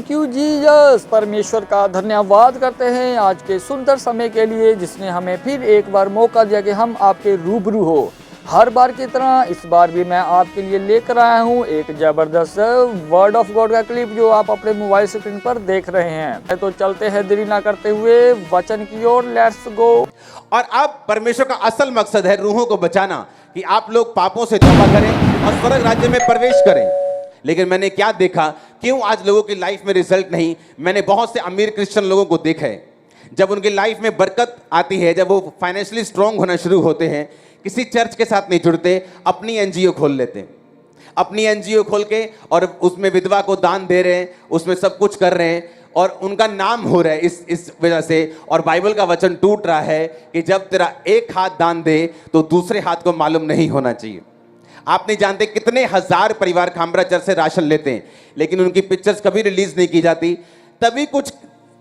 Thank you Jesus. परमेश्वर का धन्यवाद करते हैं आज के सुंदर समय के लिए, जिसने हमें फिर एक बार मौका दिया कि हम आपके रूबरू हो। हर बार की तरह इस बार भी मैं आपके लिए लेकर आया हूँ एक जबरदस्त वर्ड ऑफ गॉड का क्लिप, जो आप अपने मोबाइल स्क्रीन पर देख रहे हैं। तो चलते हैं देरी ना करते हुए वचन की ओर, लेट्स गो। और अब परमेश्वर का असल मकसद है रूहों को बचाना, कि आप लोग पापों से तौबा करें और स्वर्ग राज्य में प्रवेश करें। लेकिन मैंने क्या देखा, क्यों आज लोगों की लाइफ में रिजल्ट नहीं। मैंने बहुत से अमीर क्रिश्चियन लोगों को देखा है, जब उनकी लाइफ में बरकत आती है, जब वो फाइनेंशियली स्ट्रांग होना शुरू होते हैं, किसी चर्च के साथ नहीं जुड़ते, अपनी एनजीओ खोल लेते हैं। अपनी एनजीओ खोल के और उसमें विधवा को दान दे रहे हैं, उसमें सब कुछ कर रहे हैं और उनका नाम हो रहा है इस वजह से। और बाइबल का वचन टूट रहा है कि जब तेरा एक हाथ दान दे तो दूसरे हाथ को मालूम नहीं होना चाहिए। आप नहीं जानते कितने हजार परिवार खामरा चर्च से राशन लेते हैं, लेकिन उनकी पिक्चर्स कभी रिलीज नहीं की जाती। तभी कुछ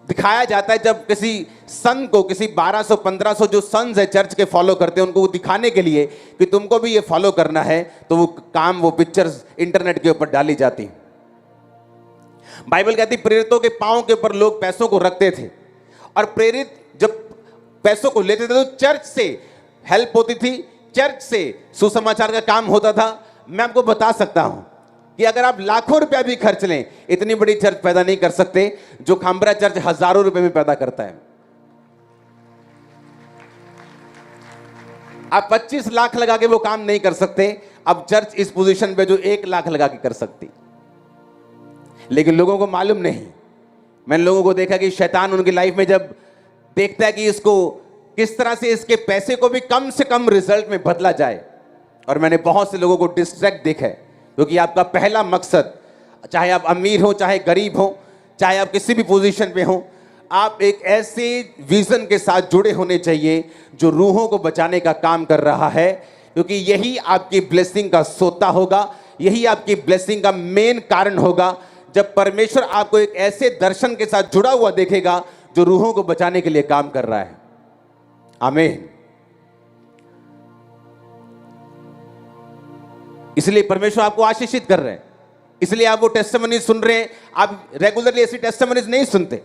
दिखाया जाता है जब किसी सन को, किसी 1200-1500 जो सन्स है चर्च के फॉलो करते हैं, उनको वो दिखाने के लिए कि तुमको भी ये फॉलो करना है, तो वो पिक्चर्स इंटरनेट के ऊपर डाली जाती। बाइबल कहती प्रेरितों के पांव के ऊपर लोग पैसों को रखते थे, और प्रेरित जब पैसों को लेते थे तो चर्च से हेल्प होती थी, चर्च से सुसमाचार का काम होता था। मैं आपको बता सकता हूं कि अगर आप लाखों रुपया भी खर्च लें, इतनी बड़ी चर्च पैदा नहीं कर सकते जो खामरा चर्च हजारों रुपए में पैदा करता है। आप 25 लाख लगा के वो काम नहीं कर सकते। अब चर्च इस पोजीशन पे जो 1 लाख लगा के कर सकती, लेकिन लोगों को मालूम नहीं। मैंने लोगों को देखा कि शैतान उनकी लाइफ में जब देखता है कि इसको किस तरह से इसके पैसे को भी कम से कम रिजल्ट में बदला जाए, और मैंने बहुत से लोगों को डिस्ट्रैक्ट देखा है, क्योंकि आपका पहला मकसद, चाहे आप अमीर हो चाहे गरीब हो, चाहे आप किसी भी पोजीशन पे हो, आप एक ऐसे विजन के साथ जुड़े होने चाहिए जो रूहों को बचाने का काम कर रहा है, क्योंकि यही आपकी ब्लेसिंग का सोता होगा, यही आपकी ब्लेसिंग का मेन कारण होगा। जब परमेश्वर आपको एक ऐसे दर्शन के साथ जुड़ा हुआ देखेगा जो रूहों को बचाने के लिए काम कर रहा है। आमीन। इसलिए परमेश्वर आपको आशीषित कर रहे हैं, इसलिए आप वो टेस्टिमनी सुन रहे हैं। आप रेगुलरली ऐसी टेस्टिमनीज नहीं सुनते।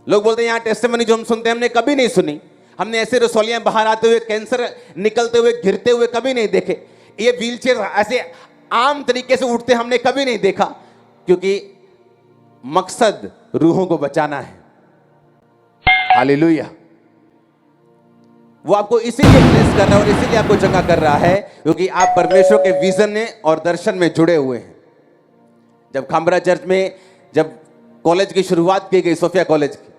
लोग बोलते हैं यहाँ टेस्टिमनी जो हम सुनते हैं हमने कभी नहीं सुनी, हमने ऐसे रसौलियां बाहर आते हुए, कैंसर निकलते हुए, गिरते हुए कभी नहीं देखे, ये व्हीलचेयर ऐसे आम तरीके से उठते हमने कभी नहीं देखा, क्योंकि मकसद रूहों को बचाना है। हालेलुया। वो आपको इसीलिए ब्लेस कर रहा है और इसीलिए आपको चंगा कर रहा है, क्योंकि आप परमेश्वर के विजन में और दर्शन में जुड़े हुए हैं। जब खामरा चर्च में जब कॉलेज की शुरुआत की गई, सोफिया कॉलेज की,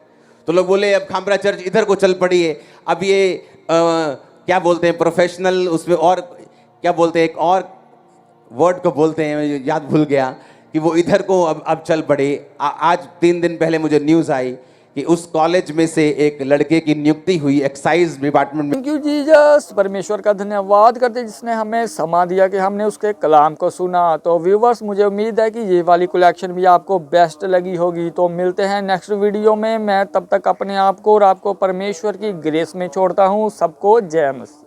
तो लोग बोले अब खामरा चर्च इधर को चल पड़ी है। अब ये क्या बोलते हैं, प्रोफेशनल, उसमें और क्या बोलते हैं, एक और वर्ड को बोलते हैं, याद भूल गया, कि वो इधर को अब चल पड़ी। आज 3 दिन पहले मुझे न्यूज़ आई कि उस कॉलेज में से एक लड़के की नियुक्ति हुई एक्साइज डिपार्टमेंट में। Thank you Jesus. परमेश्वर का धन्यवाद करते जिसने हमें समा दिया कि हमने उसके कलाम को सुना। तो व्यूवर्स, मुझे उम्मीद है कि ये वाली कलेक्शन भी आपको बेस्ट लगी होगी। तो मिलते हैं नेक्स्ट वीडियो में। मैं तब तक अपने आप को और आपको परमेश्वर की ग्रेस में छोड़ता हूँ। सबको जय मसीह।